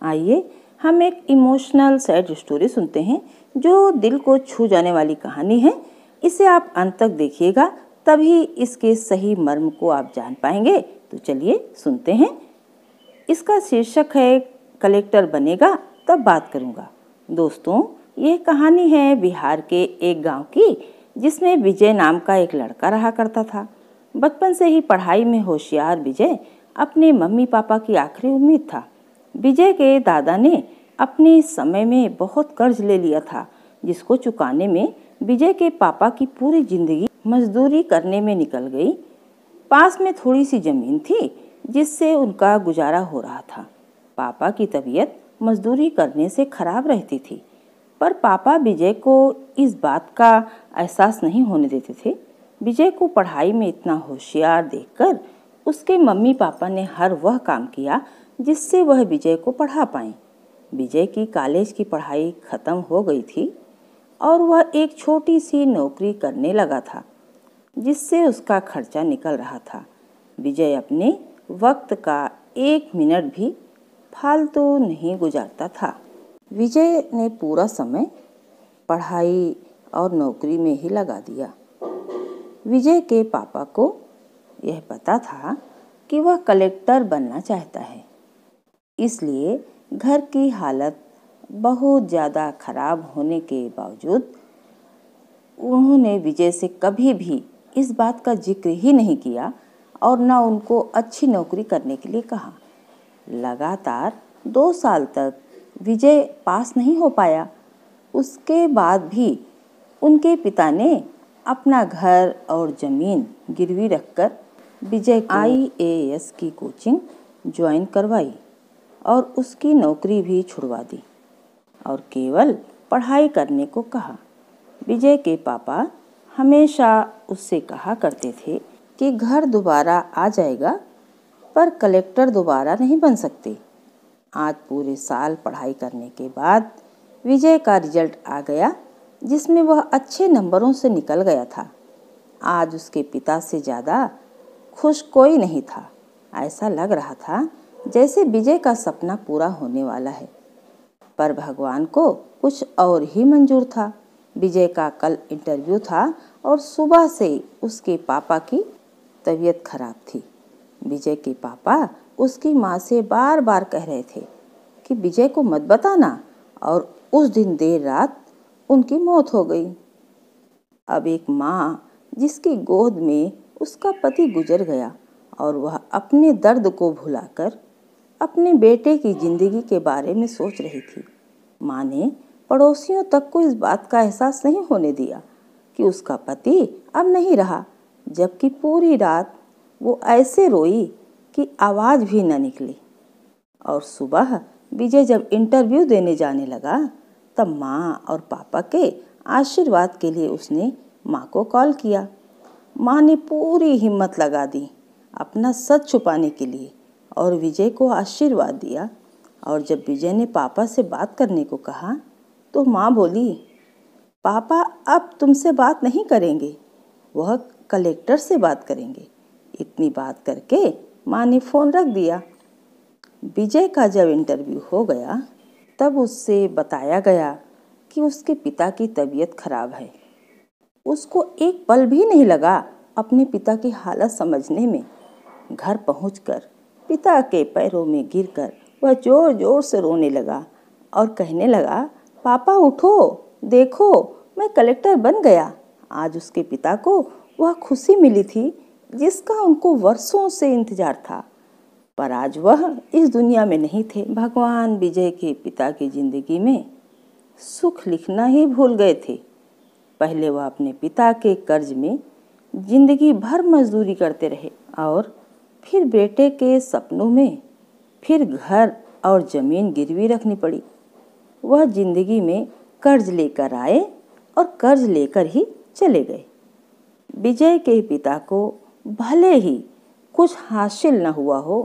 आइए हम एक इमोशनल सैड स्टोरी सुनते हैं जो दिल को छू जाने वाली कहानी है। इसे आप अंत तक देखिएगा, तभी इसके सही मर्म को आप जान पाएंगे। तो चलिए सुनते हैं। इसका शीर्षक है कलेक्टर बनेगा तब बात करूंगा। दोस्तों, यह कहानी है बिहार के एक गांव की, जिसमें विजय नाम का एक लड़का रहा करता था। बचपन से ही पढ़ाई में होशियार विजय अपने मम्मी पापा की आखिरी उम्मीद था। विजय के दादा ने अपने समय में बहुत कर्ज ले लिया था, जिसको चुकाने में विजय के पापा की पूरी जिंदगी मजदूरी करने में निकल गई। पास में थोड़ी सी जमीन थी जिससे उनका गुजारा हो रहा था। पापा की तबीयत मजदूरी करने से खराब रहती थी, पर पापा विजय को इस बात का एहसास नहीं होने देते थे। विजय को पढ़ाई में इतना होशियार देखकर उसके मम्मी पापा ने हर वह काम किया जिससे वह विजय को पढ़ा पाएं। विजय की कॉलेज की पढ़ाई खत्म हो गई थी और वह एक छोटी सी नौकरी करने लगा था, जिससे उसका खर्चा निकल रहा था। विजय अपने वक्त का एक मिनट भी फालतू नहीं गुजारता था। विजय ने पूरा समय पढ़ाई और नौकरी में ही लगा दिया। विजय के पापा को यह पता था कि वह कलेक्टर बनना चाहता है, इसलिए घर की हालत बहुत ज़्यादा खराब होने के बावजूद उन्होंने विजय से कभी भी इस बात का जिक्र ही नहीं किया और न उनको अच्छी नौकरी करने के लिए कहा। लगातार 2 साल तक विजय पास नहीं हो पाया। उसके बाद भी उनके पिता ने अपना घर और ज़मीन गिरवी रखकर विजय को IAS की कोचिंग ज्वाइन करवाई और उसकी नौकरी भी छुड़वा दी और केवल पढ़ाई करने को कहा। विजय के पापा हमेशा उससे कहा करते थे कि घर दोबारा आ जाएगा, पर कलेक्टर दोबारा नहीं बन सकते। आज पूरे साल पढ़ाई करने के बाद विजय का रिजल्ट आ गया, जिसमें वह अच्छे नंबरों से निकल गया था। आज उसके पिता से ज़्यादा खुश कोई नहीं था। ऐसा लग रहा था जैसे विजय का सपना पूरा होने वाला है, पर भगवान को कुछ और ही मंजूर था। विजय का कल इंटरव्यू था और सुबह से उसके पापा की तबीयत खराब थी। विजय के पापा उसकी माँ से बार बार कह रहे थे कि विजय को मत बताना, और उस दिन देर रात उनकी मौत हो गई। अब एक माँ जिसकी गोद में उसका पति गुजर गया और वह अपने दर्द को भुलाकर अपने बेटे की जिंदगी के बारे में सोच रही थी। माँ ने पड़ोसियों तक को इस बात का एहसास नहीं होने दिया कि उसका पति अब नहीं रहा, जबकि पूरी रात वो ऐसे रोई कि आवाज़ भी न निकली। और सुबह विजय जब इंटरव्यू देने जाने लगा, तब माँ और पापा के आशीर्वाद के लिए उसने माँ को कॉल किया। माँ ने पूरी हिम्मत लगा दी अपना सच छुपाने के लिए और विजय को आशीर्वाद दिया। और जब विजय ने पापा से बात करने को कहा, तो माँ बोली, पापा अब तुमसे बात नहीं करेंगे, वह कलेक्टर से बात करेंगे। इतनी बात करके माँ ने फ़ोन रख दिया। विजय का जब इंटरव्यू हो गया, तब उससे बताया गया कि उसके पिता की तबीयत खराब है। उसको एक पल भी नहीं लगा अपने पिता की हालत समझने में। घर पहुंचकर पिता के पैरों में गिरकर वह जोर जोर से रोने लगा और कहने लगा, पापा उठो, देखो मैं कलेक्टर बन गया। आज उसके पिता को वह खुशी मिली थी जिसका उनको वर्षों से इंतजार था, पर आज वह इस दुनिया में नहीं थे। भगवान विजय के पिता की जिंदगी में सुख लिखना ही भूल गए थे। पहले वह अपने पिता के कर्ज में जिंदगी भर मजदूरी करते रहे और फिर बेटे के सपनों में फिर घर और ज़मीन गिरवी रखनी पड़ी। वह जिंदगी में कर्ज लेकर आए और कर्ज लेकर ही चले गए। विजय के पिता को भले ही कुछ हासिल न हुआ हो,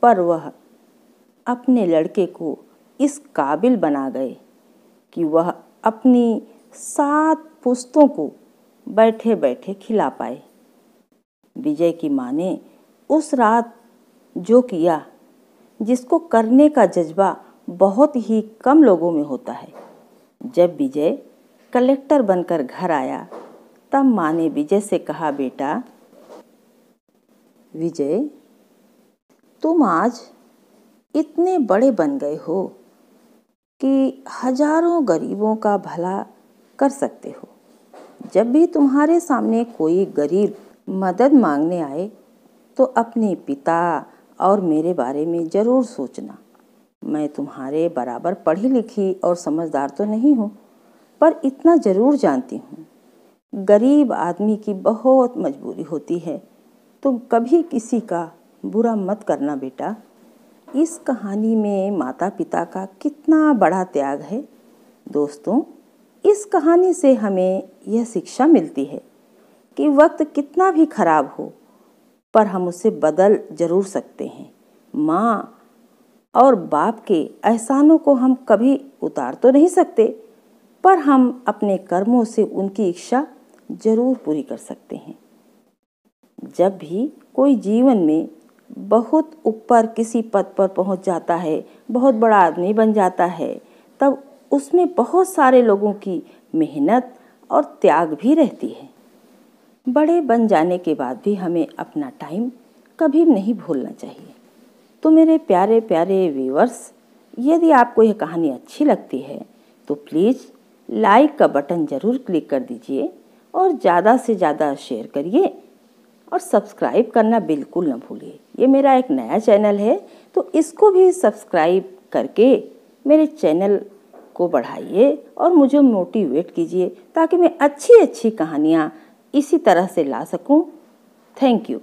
पर वह अपने लड़के को इस काबिल बना गए कि वह अपनी 7 पुश्तों को बैठे बैठे खिला पाए। विजय की माँ ने उस रात जो किया, जिसको करने का जज्बा बहुत ही कम लोगों में होता है। जब विजय कलेक्टर बनकर घर आया तब माँ ने विजय से कहा, बेटा विजय, तुम आज इतने बड़े बन गए हो कि हजारों गरीबों का भला कर सकते हो। जब भी तुम्हारे सामने कोई गरीब मदद मांगने आए तो अपने पिता और मेरे बारे में ज़रूर सोचना। मैं तुम्हारे बराबर पढ़ी लिखी और समझदार तो नहीं हूँ, पर इतना ज़रूर जानती हूँ, गरीब आदमी की बहुत मजबूरी होती है। तुम कभी किसी का बुरा मत करना बेटा। इस कहानी में माता पिता का कितना बड़ा त्याग है। दोस्तों, इस कहानी से हमें यह शिक्षा मिलती है कि वक्त कितना भी खराब हो पर हम उसे बदल जरूर सकते हैं। माँ और बाप के एहसानों को हम कभी उतार तो नहीं सकते, पर हम अपने कर्मों से उनकी इच्छा जरूर पूरी कर सकते हैं। जब भी कोई जीवन में बहुत ऊपर किसी पद पर पहुंच जाता है, बहुत बड़ा आदमी बन जाता है, तब उसमें बहुत सारे लोगों की मेहनत और त्याग भी रहती है। बड़े बन जाने के बाद भी हमें अपना टाइम कभी नहीं भूलना चाहिए। तो मेरे प्यारे प्यारे व्यूअर्स, यदि आपको यह कहानी अच्छी लगती है तो प्लीज़ लाइक का बटन ज़रूर क्लिक कर दीजिए और ज़्यादा से ज़्यादा शेयर करिए और सब्सक्राइब करना बिल्कुल न भूलिए। ये मेरा एक नया चैनल है, तो इसको भी सब्सक्राइब करके मेरे चैनल को बढ़ाइए और मुझे मोटिवेट कीजिए ताकि मैं अच्छी अच्छी कहानियाँ इसी तरह से ला सकूं। Thank you.